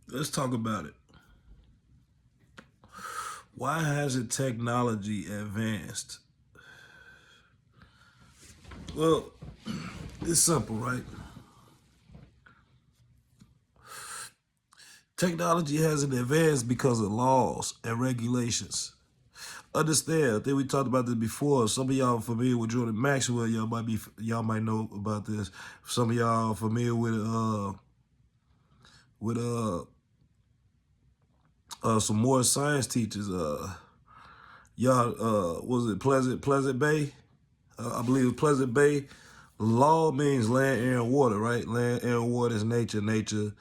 Let's talk about it. Why hasn't technology advanced? Well, it's simple, right? Technology hasn't advanced because of laws and regulations. Understand, I think we talked about this before. Some of y'all familiar with Jordan Maxwell, y'all might know about this. Some of y'all familiar with some more science teachers. Y'all was it Pleasant Bay? I believe it's Pleasant Bay. Law means land, air, and water, right? Land, air, and water is nature. Nature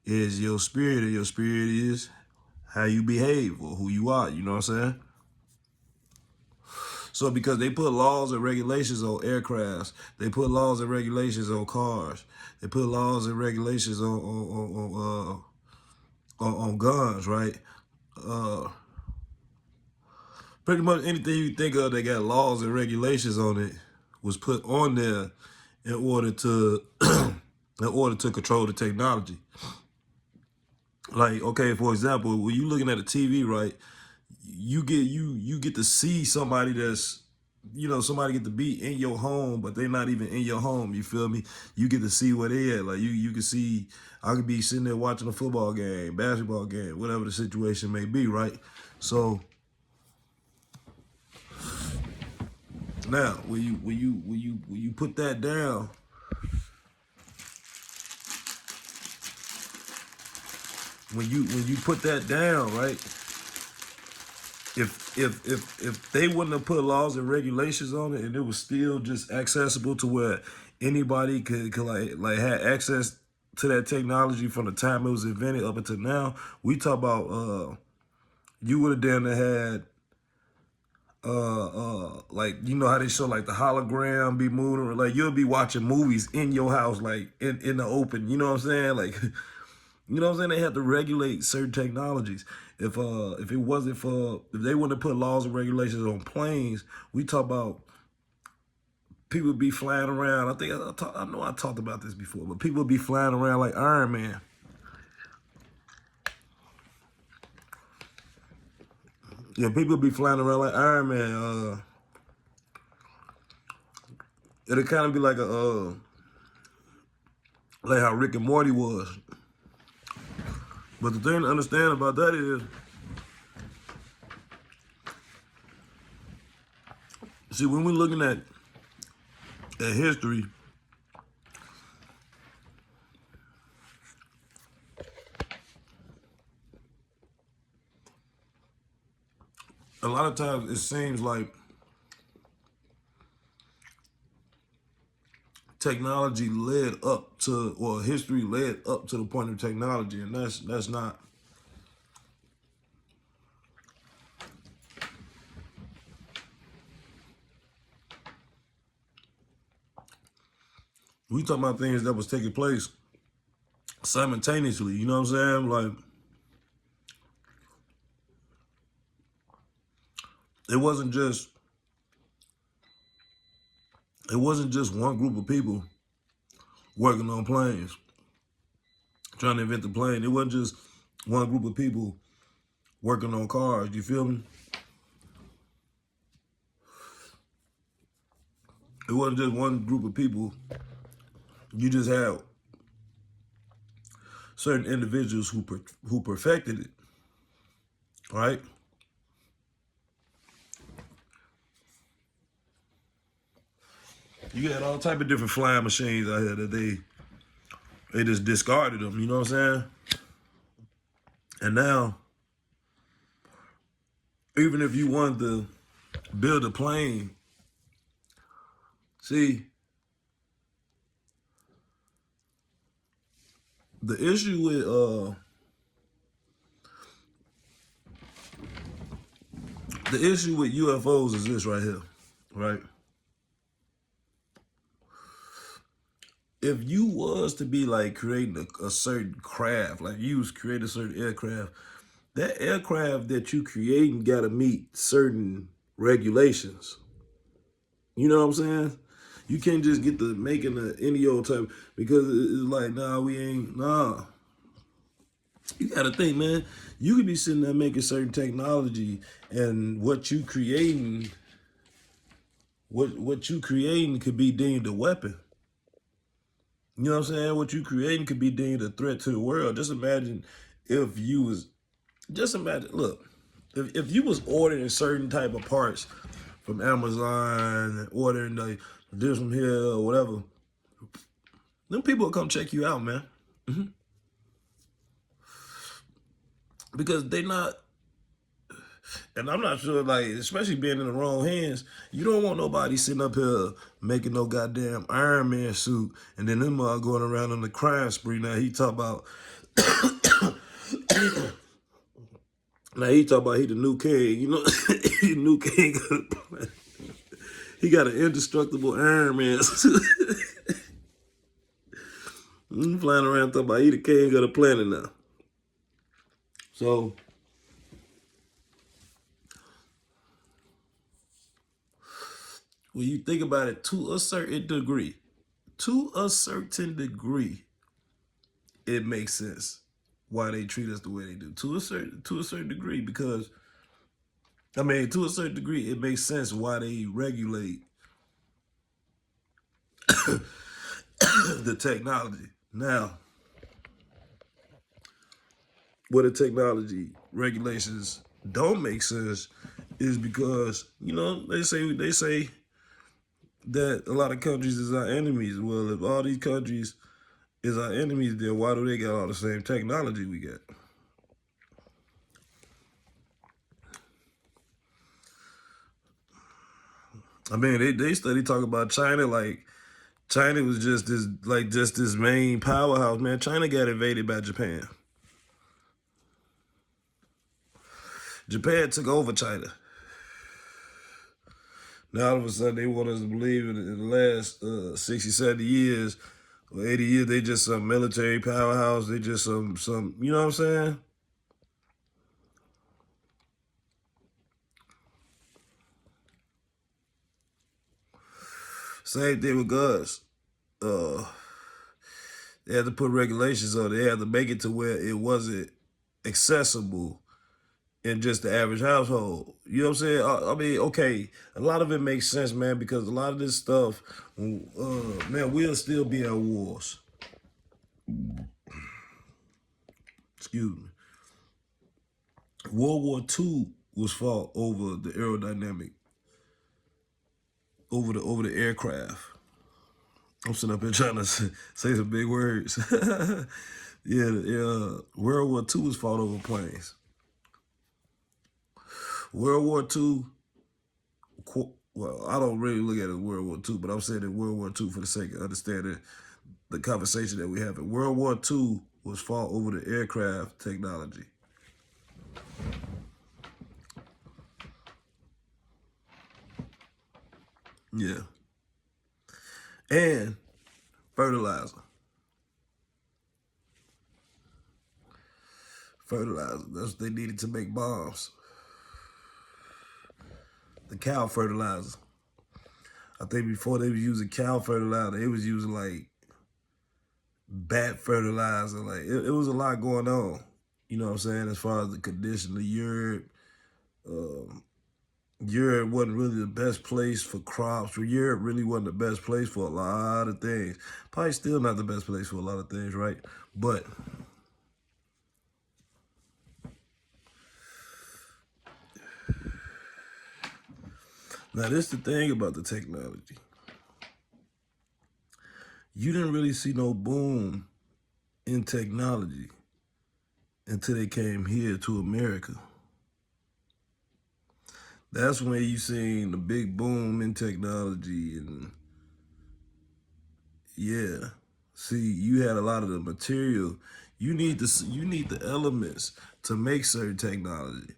is your spirit, and your spirit is how you behave or who you are. You know what I'm saying? So because they put laws and regulations on aircrafts, they put laws and regulations on cars, they put laws and regulations on guns, right? Uh, Pretty much anything you think of that got laws and regulations on it was put on there in order to control the technology. Like, okay, for example, when you looking at a TV, right, you get to see somebody that's somebody get to be in your home, but they're not even in your home. You feel me? You get to see where they at. Like you can see, I could be sitting there watching a football game, basketball game, whatever the situation may be, right? So now when you put that down, when you put that down, right? If they wouldn't have put laws and regulations on it, and it was still just accessible to where anybody could like had access to that technology from the time it was invented up until now, we talk about you would have damn near had like how they show like the hologram be moving, like you'll be watching movies in your house, like in the open. You know what I'm saying? Like you know what I'm saying? They have to regulate certain technologies. If it wasn't for, if they wouldn't have put laws and regulations on planes, we talk about people be flying around. I think I know I talked about this before, but people be flying around like Iron Man. Yeah, people be flying around like Iron Man. It'll kind of be like like how Rick and Morty was. But the thing to understand about that is, see, when we're looking at history, a lot of times it seems like technology led up to, or history led up to the point of technology, and that's not. We talking about things that was taking place simultaneously. You know what I'm saying? Like it wasn't just it wasn't just one group of people working on planes, trying to invent the plane. It wasn't just one group of people working on cars. You feel me? It wasn't just one group of people. You just had certain individuals who perfected it, right? You had all type of different flying machines out here that they just discarded them. You know what I'm saying? And now, even if you wanted to build a plane, see, the issue with UFOs is this right here, right? If you was to be like creating a certain craft, like you was creating a certain aircraft, that aircraft that you creating gotta meet certain regulations. You know what I'm saying? You can't just get to making any old type, because it's like, nah, we ain't, nah. You gotta think, man. You could be sitting there making certain technology, and what you creating could be deemed a weapon. You know what I'm saying? What you creating could be deemed a threat to the world. Just imagine if you was just imagine look, if you was ordering certain type of parts from Amazon, ordering this from here or whatever, them people will come check you out, man. Because they not, and I'm not sure, like, especially being in the wrong hands, you don't want nobody sitting up here making no goddamn Iron Man suit, and then them going around on the crime spree. Now he talk about he the new king, you know, he the new king. He got an indestructible Iron Man suit. He flying around talking about he the king of the planet now. So when you think about it, to a certain degree, it makes sense why they treat us the way they do. To a certain degree, because I mean, to a certain degree, it makes sense why they regulate the technology. Now, where the technology regulations don't make sense is because, you know, they say that a lot of countries is our enemies. Well, if all these countries is our enemies, then why do they got all the same technology we got? I mean, they study talk about China like China was just this main powerhouse, man. China got invaded by Japan. Japan took over China. Now all of a sudden they want us to believe in the last 60, 70 years or 80 years, they just some military powerhouse. They just some you know what I'm saying? Same thing with guns. They had to put regulations on it. They had to make it to where it wasn't accessible in just the average household. You know what I'm saying? I mean, okay, a lot of it makes sense, man, because a lot of this stuff, man, we'll still be at wars. Excuse me. World War II was fought over the aerodynamic, over the aircraft. I'm sitting up here trying to say some big words. Yeah, World War II was fought over planes. World War II, well, I don't really look at it as World War II, but I'm saying that World War II for the sake of understanding the conversation that we have. World War II was fought over the aircraft technology. Yeah. And fertilizer. Fertilizer. That's what they needed to make bombs. The cow fertilizer. I think before they was using cow fertilizer, they was using like bat fertilizer. Like it was a lot going on. You know what I'm saying? As far as the condition of Europe. Europe wasn't really the best place for crops. Europe really wasn't the best place for a lot of things. Probably still not the best place for a lot of things, right? But now this is the thing about the technology. You didn't really see no boom in technology until they came here to America. That's when you seen the big boom in technology, and yeah. See, you had a lot of the material. You need the elements to make certain technology.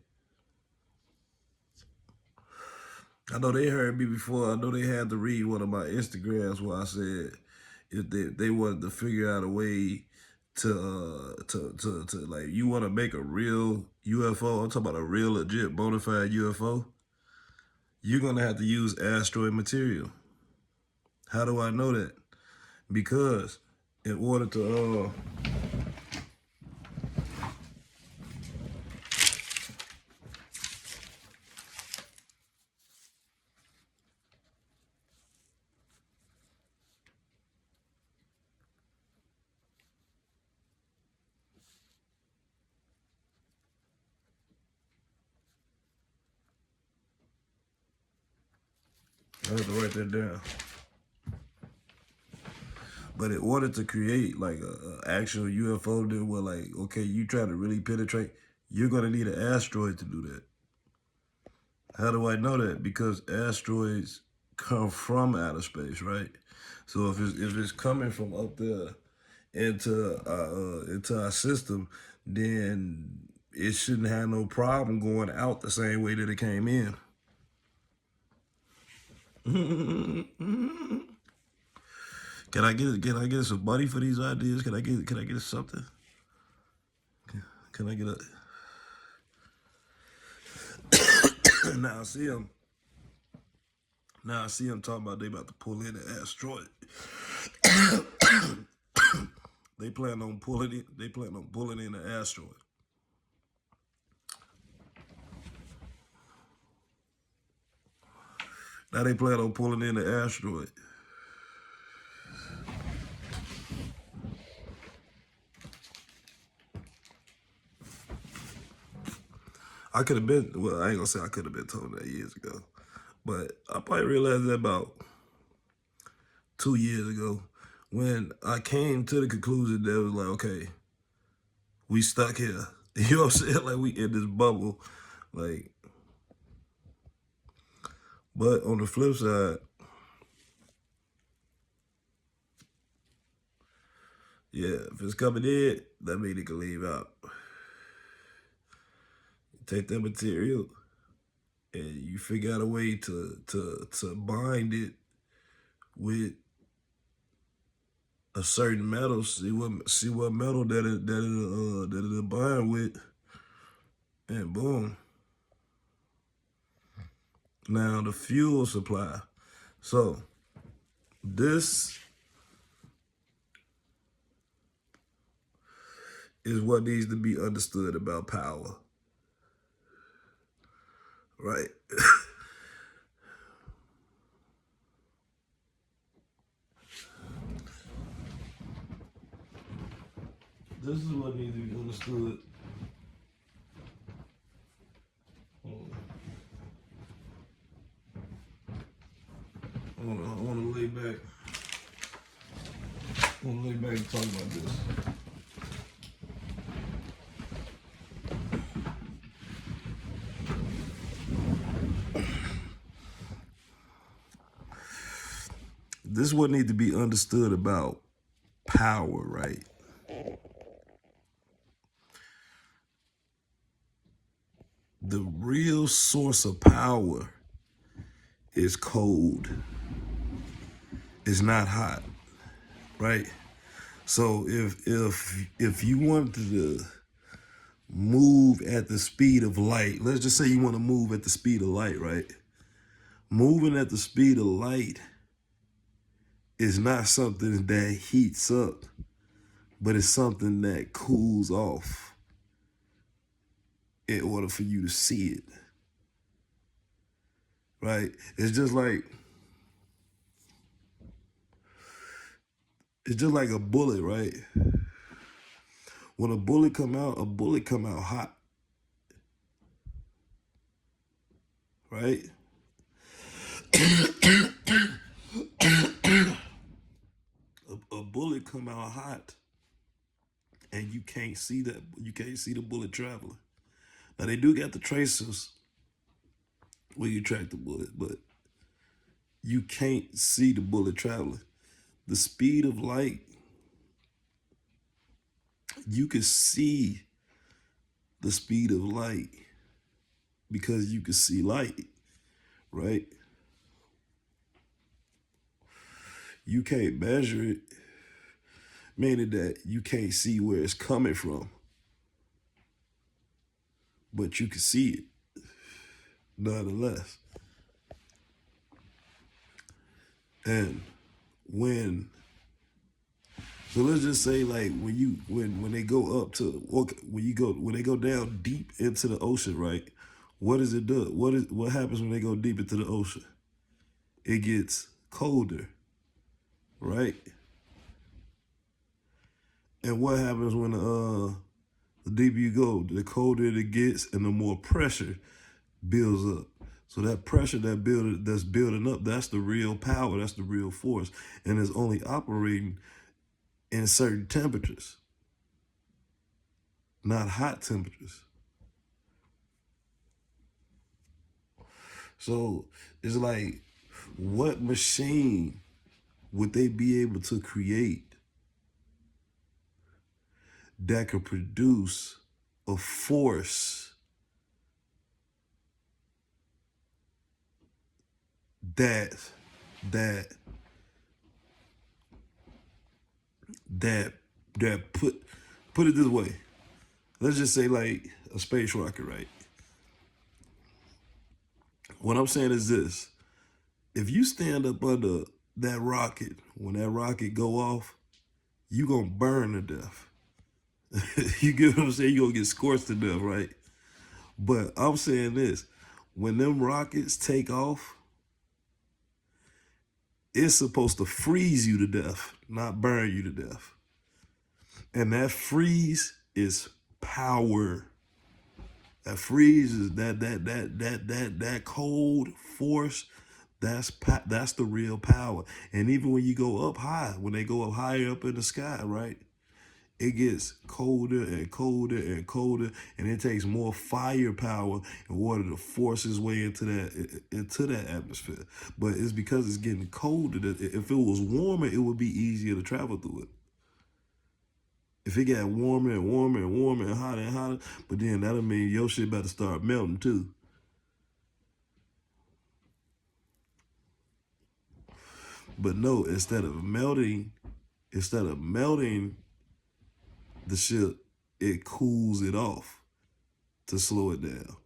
I know they heard me before. I know they had to read one of my Instagrams where I said if they wanted to figure out a way to like, you want to make a real UFO. I'm talking about a real legit bona fide UFO. You're gonna have to use asteroid material. How do I know that? Because in order to I have to write that down. But in order to create like a actual UFO that where like, okay, you try to really penetrate, you're gonna need an asteroid to do that. How do I know that? Because asteroids come from outer space, right? So if it's coming from up there into our system, then it shouldn't have no problem going out the same way that it came in. Can I get some money for these ideas? Can I get something? Can I get a now I see them talking about they about to pull in the asteroid. They plan on pulling it. They plan on pulling in the asteroid. Now they plan on pulling in the asteroid. I could have been, well, I ain't gonna say I could have been told that years ago, but I probably realized that about 2 years ago when I came to the conclusion that it was like, okay, we stuck here. You know what I'm saying? Like we in this bubble. Like, but on the flip side, yeah, if it's coming in, that means it can leave out. Take that material and you figure out a way to bind it with a certain metal. See what metal that it bind with, and boom. Now the fuel supply. So this is what needs to be understood about power, right? This is what needs to be understood. I want to lay back. I want to lay back and talk about this. This is what needs to be understood about power, right? The real source of power is cold. It's not hot, right? So if you wanted to move at the speed of light, let's just say you want to move at the speed of light, right? Moving at the speed of light is not something that heats up, but it's something that cools off in order for you to see it, right? It's just like a bullet, right? When a bullet come out hot, right? A bullet come out hot, and you can't see that. You can't see the bullet traveling. Now they do got the tracers where you track the bullet, but you can't see the bullet traveling. The speed of light, you can see the speed of light because you can see light, right? You can't measure it, meaning that you can't see where it's coming from, but you can see it nonetheless. And when so let's just say like when they go up to when they go down deep into the ocean, right? What does it do? What happens when they go deep into the ocean? It gets colder, right? And what happens when the deeper you go, the colder it gets and the more pressure builds up. So that pressure that's building up, that's the real power, that's the real force. And it's only operating in certain temperatures, not hot temperatures. So it's like, what machine would they be able to create that could produce a force that that that that put it this way. Let's just say like a space rocket, right? What I'm saying is this: if you stand up under that rocket, when that rocket go off, you gonna burn to death. You get what I'm saying? You gonna get scorched to death, right? But I'm saying this: when them rockets take off, it's supposed to freeze you to death, not burn you to death. And that freeze is power. That freeze is that cold force. That's the real power. And even when you go up high, when they go up higher up in the sky, right? It gets colder and colder and colder, and it takes more firepower in order to force its way into that atmosphere. But it's because it's getting colder that if it was warmer, it would be easier to travel through it. If it got warmer and warmer and warmer and hotter, but then that'll mean your shit about to start melting too. But no, instead of melting the ship, it cools it off to slow it down.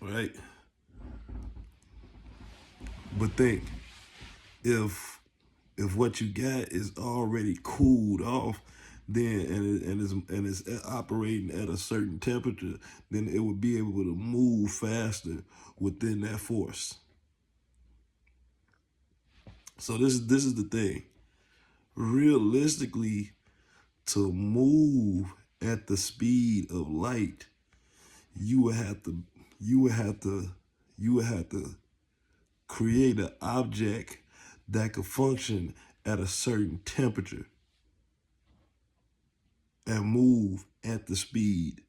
Right? But think, if what you got is already cooled off, then and it's operating at a certain temperature, then it would be able to move faster within that force. So this is the thing. Realistically, to move at the speed of light, you would have to you would have to you would have to create an object that could function at a certain temperature and move at the speed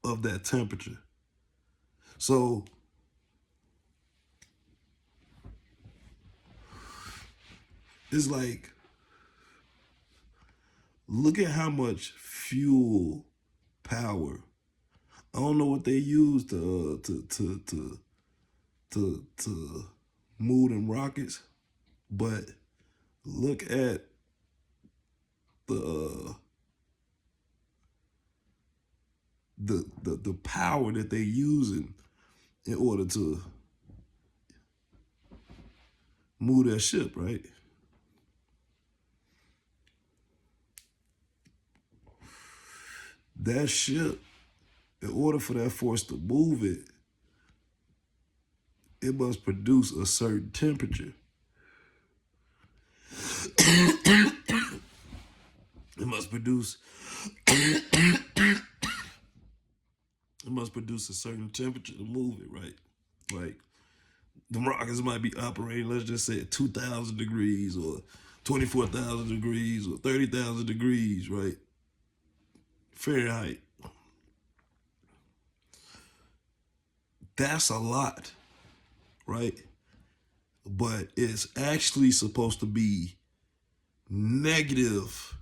of that temperature. So it's like, look at how much fuel power. I don't know what they use to move them rockets, but look at the the power that they're using in order to move that ship, right? That ship, in order for that force to move it, it must produce a certain temperature. It must produce it must produce a certain temperature to move it, right? Like the rockets might be operating, let's just say at 2,000 degrees or 24,000 degrees or 30,000 degrees, right? Fahrenheit. That's a lot, right? But it's actually supposed to be negative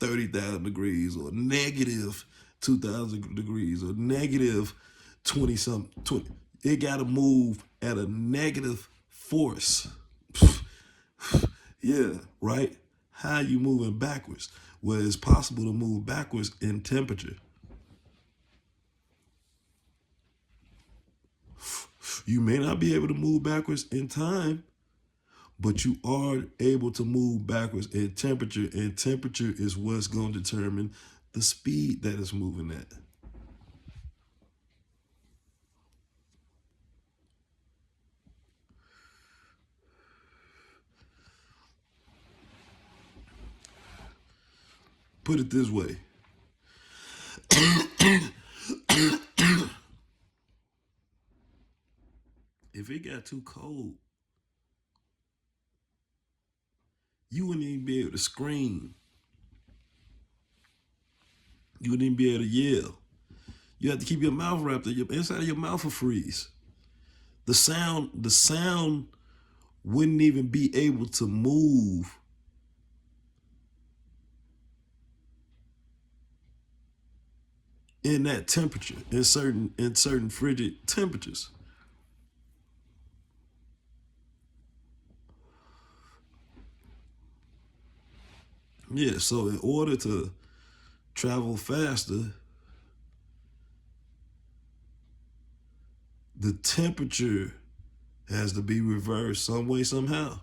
30,000 degrees or negative 2,000 degrees or negative 20 something. 20. It got to move at a negative force. Yeah, right? How are you moving backwards? Well, it's possible to move backwards in temperature. You may not be able to move backwards in time, but you are able to move backwards in temperature, and temperature is what's going to determine the speed that it's moving at. Put it this way. got too cold, you wouldn't even be able to scream. You wouldn't even be able to yell. You have to keep your mouth wrapped up. Your inside of your mouth will freeze. The sound wouldn't even be able to move in that temperature, in certain frigid temperatures. Yeah, so in order to travel faster, the temperature has to be reversed some way, somehow.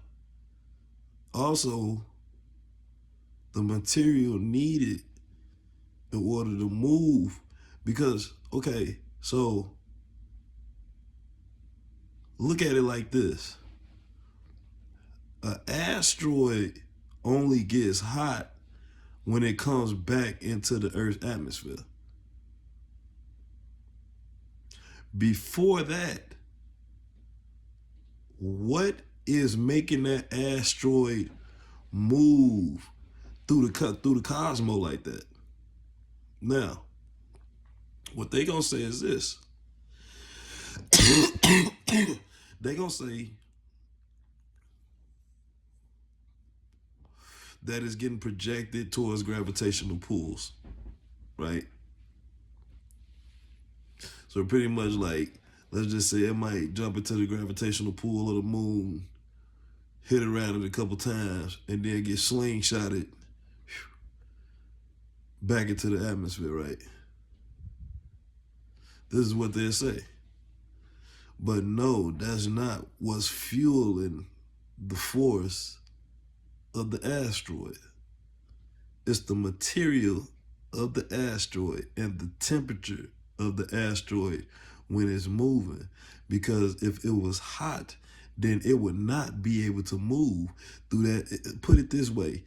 Also, the material needed in order to move, because, okay, so look at it like this. An asteroid only gets hot when it comes back into the Earth's atmosphere. Before that, what is making that asteroid move through the cosmos like that? Now, what they gonna say is this. They gonna say that it's getting projected towards gravitational pulls, right? So pretty much like, let's just say it might jump into the gravitational pull of the moon, hit around it a couple times, and then get slingshotted back into the atmosphere, right? This is what they say. But no, that's not what's fueling the force of the asteroid. It's the material of the asteroid and the temperature of the asteroid when it's moving. Because if it was hot, then it would not be able to move through that. Put it this way,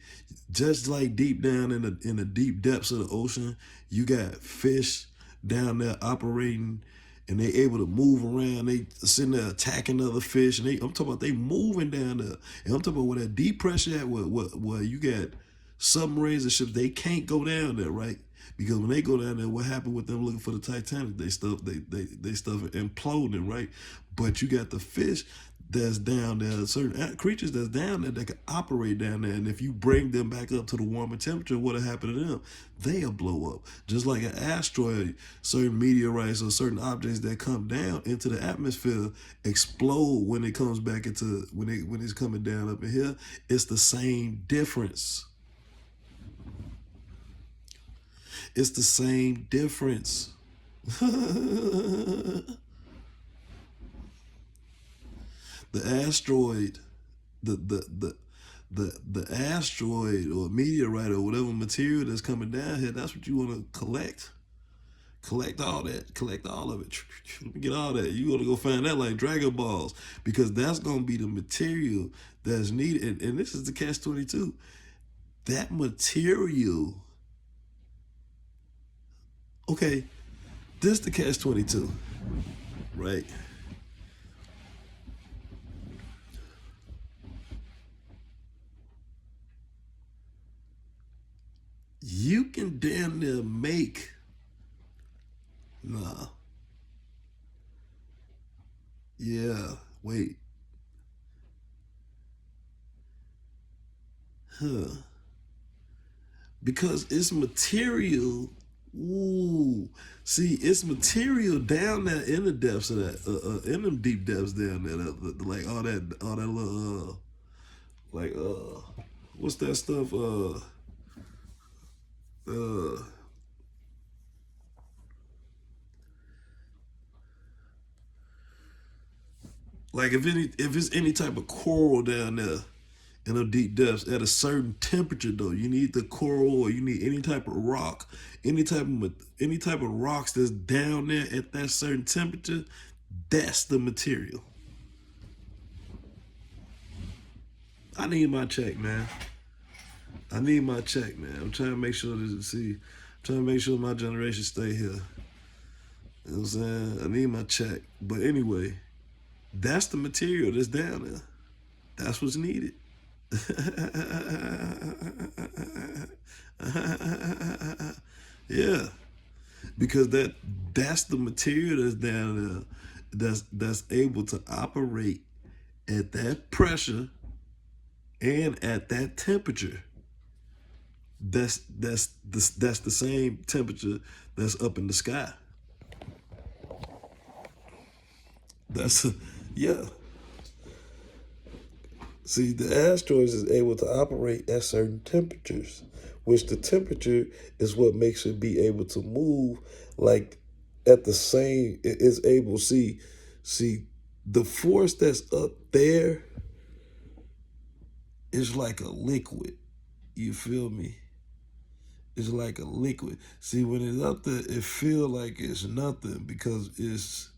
just like deep down in the deep depths of the ocean, you got fish down there operating, and they able to move around. They sitting there attacking other fish, and I'm talking about they moving down there. And I'm talking about where that deep pressure at, where you got submarines and ships, they can't go down there, right? Because when they go down there, what happened with them looking for the Titanic? They stuff imploding, right? But you got the fish that's down there, certain creatures that's down there that can operate down there. And if you bring them back up to the warmer temperature, what'll happen to them? They'll blow up. Just like an asteroid, certain meteorites or certain objects that come down into the atmosphere explode when it comes back into, when it's coming down up in here. It's the same difference. It's the same difference. The asteroid, the asteroid or meteorite or whatever material that's coming down here, that's what you want to collect. Collect all that. Collect all of it. Let me get all that. You want to go find that like Dragon Balls, because that's going to be the material that's needed. And this is the catch-22. That material. Okay, this is the catch-22, right? You can damn near make, nah, yeah, wait, because it's material. Ooh, see, it's material down there in the depths of that, in them deep depths down there, like all that little, like what's that stuff? Uh, like if it's any type of coral down there in the deep depths at a certain temperature, though, you need the coral, or you need any type of rock, any type of rocks that's down there at that certain temperature. That's the material. I need my check, man. I need my check, man. I'm trying to make sure I'm trying to make sure my generation stay here. You know what I'm saying? I need my check. But anyway, That's the material that's down there. That's what's needed. Yeah, because that's the material that's down there that's able to operate at that pressure and at that temperature. That's the same temperature that's up in the sky. That's yeah. See, the asteroids is able to operate at certain temperatures, which the temperature is what makes it be able to move like at the same. It is able see the force that's up there is like a liquid. You feel me? It's like a liquid. See, when it's up there, it feel like it's nothing because it's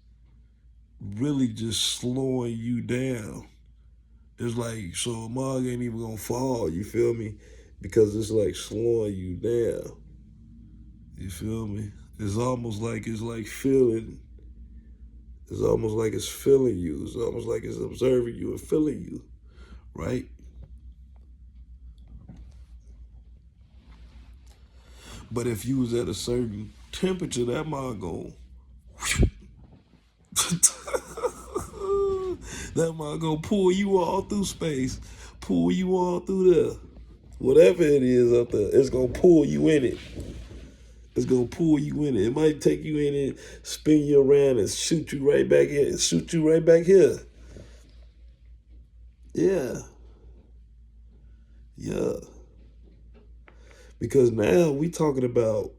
really just slowing you down. It's like, so a mug ain't even gonna fall, you feel me? Because it's like slowing you down. You feel me? It's like feeling, it's almost like it's feeling you. It's almost like it's observing you and feeling you, right? But if you was at a certain temperature, that mug going that mug gonna pull you all through space, pull you all through there. Whatever it is up there, it's gonna pull you in it. It's gonna pull you in it. It might take you in it, spin you around, and shoot you right back in. Shoot you right back here. Yeah, yeah. Because now we talking about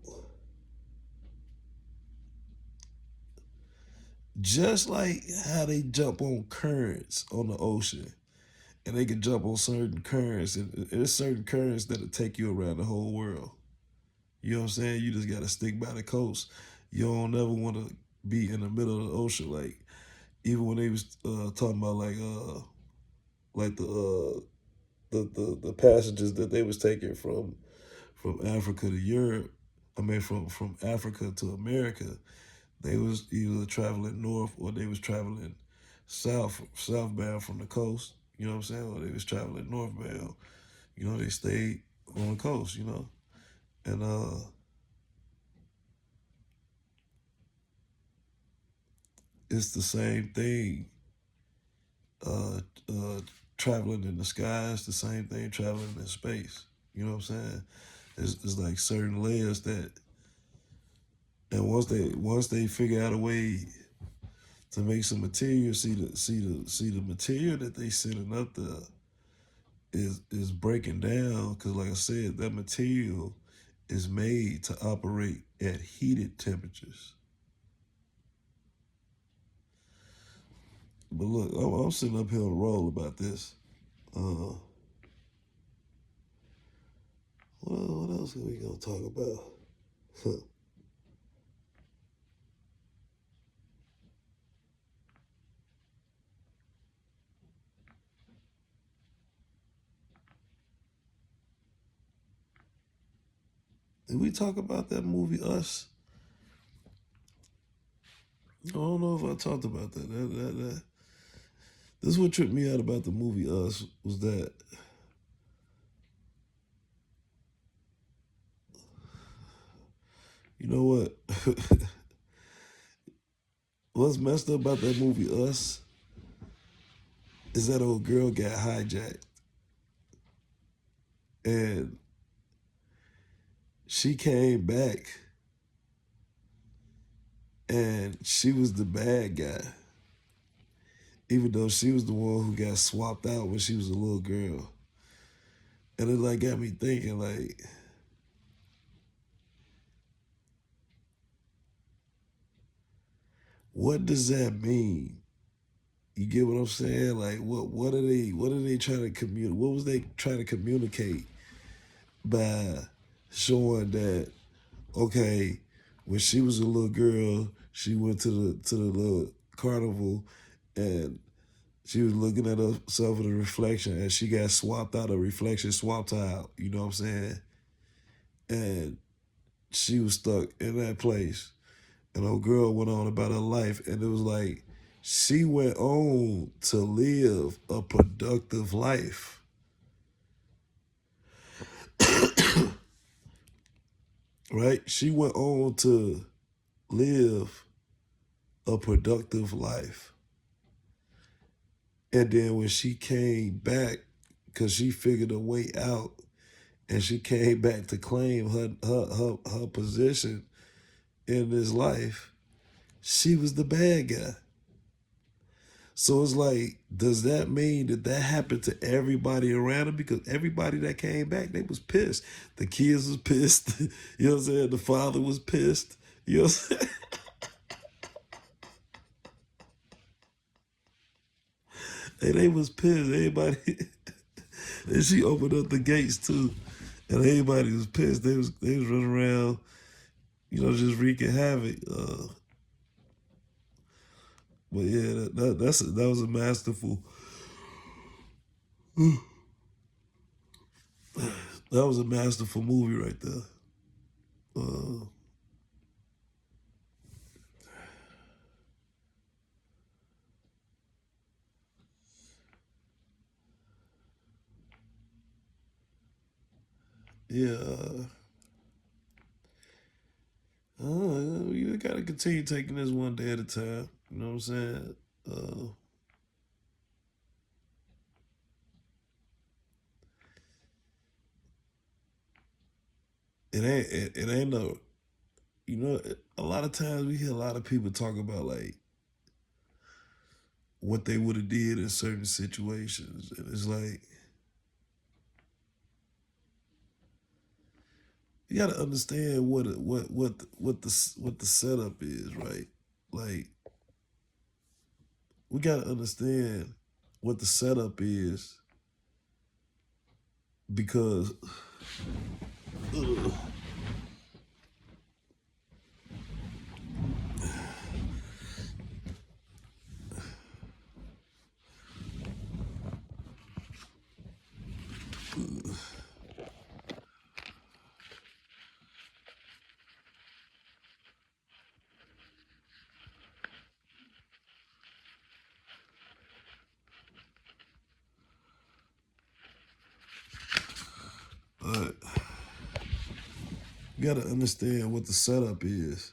just like how they jump on currents on the ocean, and they can jump on certain currents, and there's certain currents that'll take you around the whole world. You know what I'm saying? You just gotta stick by the coast. You don't ever want to be in the middle of the ocean, like even when they was talking about like the passages that they was taking from Africa to Europe. I mean, from Africa to America, they was either traveling north or they was traveling southbound from the coast. You know what I'm saying? Or they was traveling northbound. You know, they stayed on the coast. You know, and it's the same thing. Uh, uh, Traveling in the sky, it's the same thing. Traveling in space. You know what I'm saying? It's like certain layers that, and once they figure out a way to make some material, see the material that they sending up there is breaking down because, like I said, that material is made to operate at heated temperatures. But look, I'm sitting up here on a roll about this. Uh, what else are we gonna talk about? Did we talk about that movie Us? I don't know if I talked about that. This is what tripped me out about the movie Us was that you know what? What's messed up about that movie Us is that old girl got hijacked and she came back and she was the bad guy, even though she was the one who got swapped out when she was a little girl. And it like got me thinking like, what does that mean? You get what I'm saying? Like what are they trying to communicate? What was they trying to communicate by showing that okay, when she was a little girl, she went to the little carnival and she was looking at herself in a reflection and she got swapped out, a reflection swapped out, you know what I'm saying? And she was stuck in that place. And old girl went on about her life and it was like She went on to live a productive life. Right? She went on to live a productive life. And then when she came back, because she figured a way out, and she came back to claim her position in this life, she was the bad guy. So it's like, does that mean that that happened to everybody around her? Because everybody that came back, they was pissed. The kids was pissed. You know what I'm saying? The father was pissed. You know what I'm saying? And they was pissed. Everybody, and she opened up the gates too, and everybody was pissed. They was running around, you know, just wreaking havoc. But yeah, that was a masterful. That was a masterful movie right there. Uh, yeah, you gotta continue taking this one day at a time. You know what I'm saying? Uh, it ain't no, you know, a lot of times we hear a lot of people talk about like what they would have did in certain situations, and it's like you gotta understand what the setup is, right? Like we gotta understand what the setup is because ugh, but you gotta understand what the setup is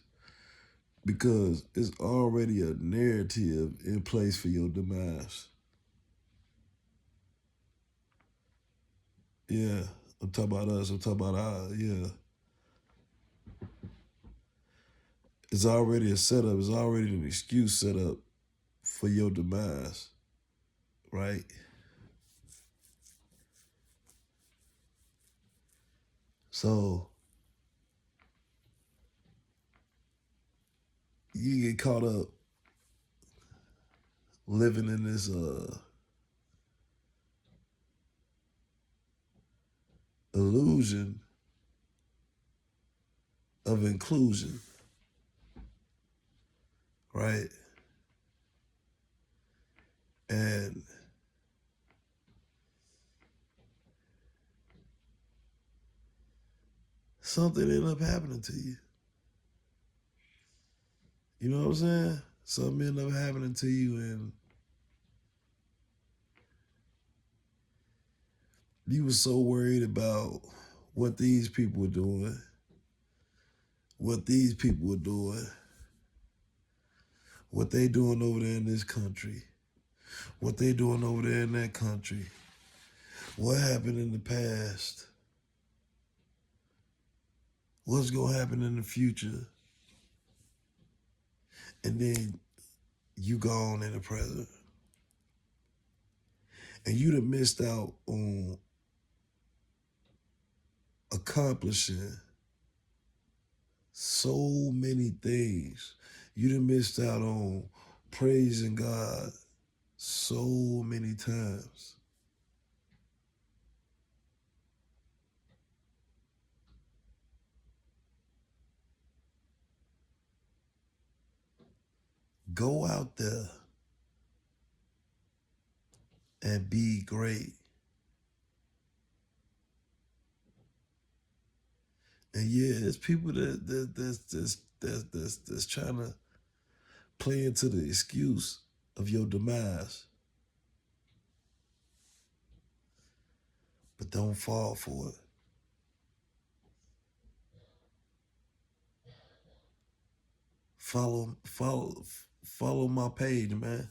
because it's already a narrative in place for your demise. Yeah, I'm talking about us. I'm talking about yeah. It's already a setup. It's already an excuse set up for your demise, right? So you get caught up living in this illusion of inclusion, right? And something ended up happening to you. You know what I'm saying? Something ended up happening to you, and you were so worried about what these people were doing, what these people were doing, what they doing over there in this country, what they doing over there in that country, what happened in the past, what's gonna happen in the future, and then you gone in the present, and you'd have missed out on accomplishing so many things. You'd have missed out on praising God so many times. Go out there and be great. And yeah, there's people that's trying to play into the excuse. of your demise. But don't fall for it. Follow my page, man.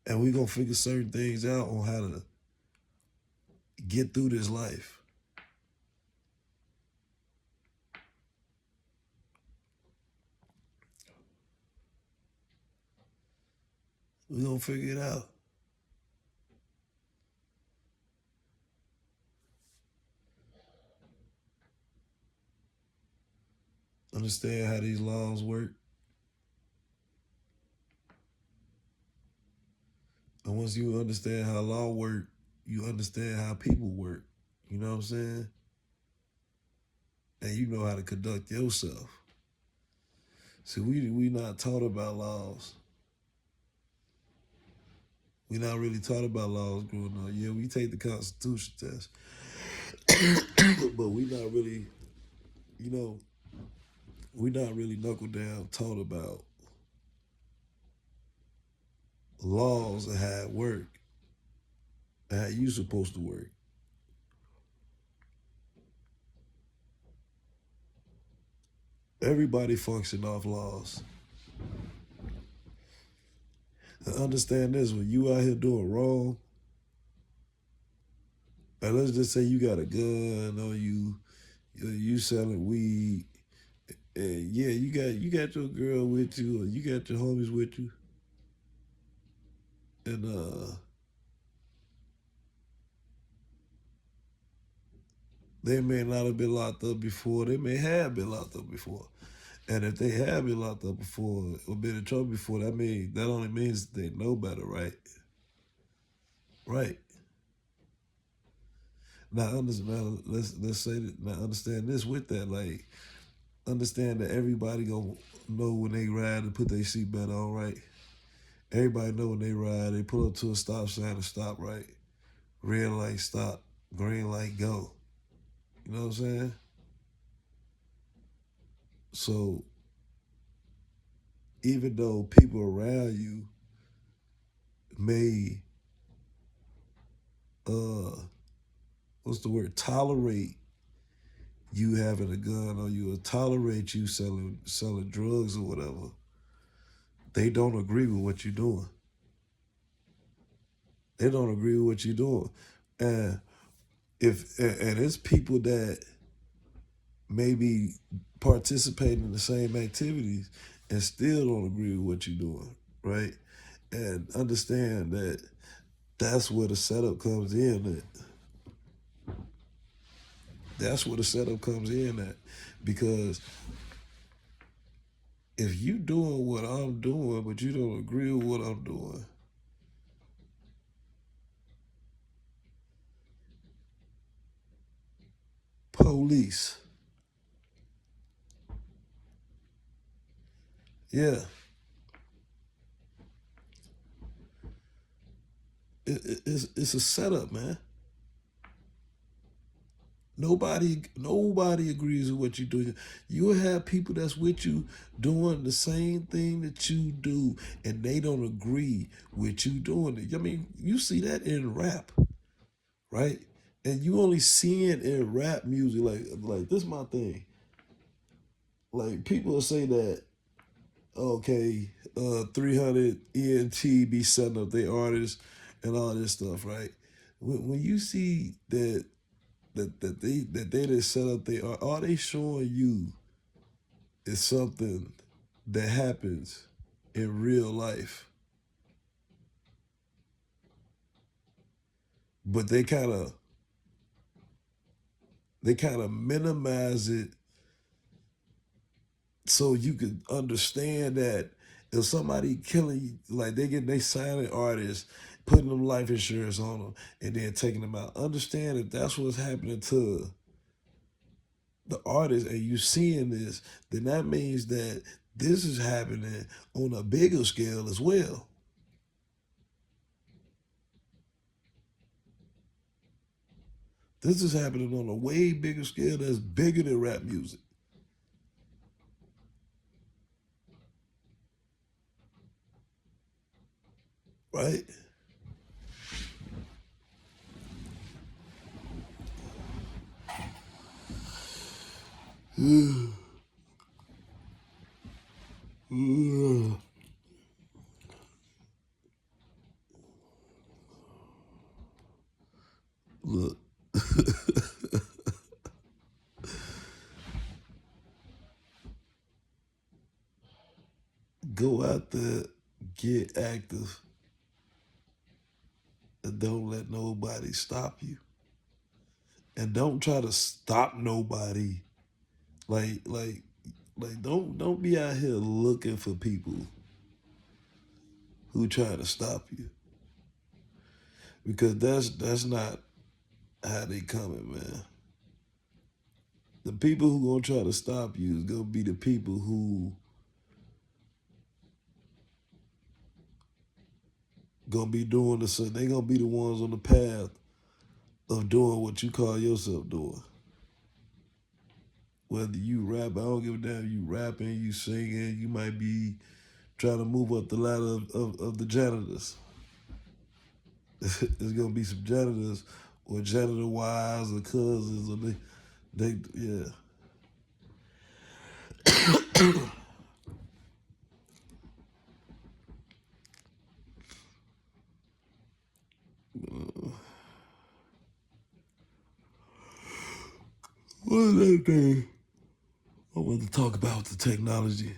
And we gonna figure certain things out on how to get through this life. We gonna figure it out. Understand how these laws work. And once you understand how law work, you understand how people work. You know what I'm saying? And you know how to conduct yourself. See, we not taught about laws. We not really taught about laws growing up. Yeah, we take the Constitution test, but we not really, you know, we not really knuckle down taught about laws and how it work, and how you supposed to work. Everybody function off laws. And understand this: when you out here doing wrong, and let's just say you got a gun or you selling weed, and yeah, you got your girl with you, or you got your homies with you, and they may not have been locked up before. They may have been locked up before. And if they have been locked up before or been in trouble before, that only means they know better, right? Right. Now, let's say that. Now, understand this with that. Like, understand that everybody gonna know when they ride and put their seatbelt on, right? Everybody know when they ride. They pull up to a stop sign and stop, right? Red light, stop. Green light, go. You know what I'm saying? So even though people around you may what's the word, tolerate you having a gun, or you will tolerate you selling drugs or whatever, they don't agree with what you're doing. They don't agree with what you're doing. And it's people that may be participating in the same activities and still don't agree with what you're doing, right? And understand that that's where the setup comes in at. That's where the setup comes in at. Because if you doing what I'm doing, but you don't agree with what I'm doing, police, yeah, it's a setup, man. Nobody agrees with what you're doing. You'll have people that's with you doing the same thing that you do, and they don't agree with you doing it. I mean, you see that in rap, right? And you only see it in rap music. Like this, is my thing. Like people will say that, okay, 300 ENT be setting up their artists and all this stuff, right? When you see that they just set up they are they showing you is something that happens in real life, but they kind of minimize it so you can understand that if somebody killing you, like they signing artists, putting them life insurance on them, and then taking them out. Understand that that's what's happening to the artist, and you seeing this, then that means that this is happening on a bigger scale as well. This is happening on a way bigger scale that's bigger than rap music. right? Look, go out there, get active, and don't let nobody stop you. And don't try to stop nobody. Like, like, don't be out here looking for people who try to stop you. Because that's not how they coming, man. The people who gonna try to stop you is gonna be the people who gonna be doing the same. They gonna be the ones on the path of doing what you call yourself doing. Whether you rap, I don't give a damn. You rapping, you singing, you might be trying to move up the ladder of the janitors. There's gonna be some janitors or janitor wives or cousins or they yeah. What is that thing I want to talk about the technology?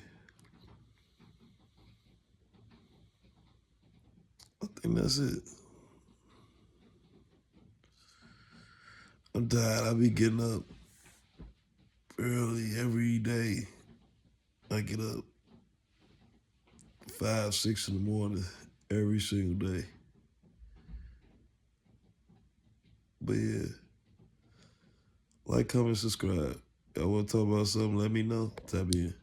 I think that's it. I'm tired. I be getting up early every day. I get up 5, 6 in the morning every single day. But yeah, like, comment, subscribe. Y'all want to talk about something? Let me know. Tap in.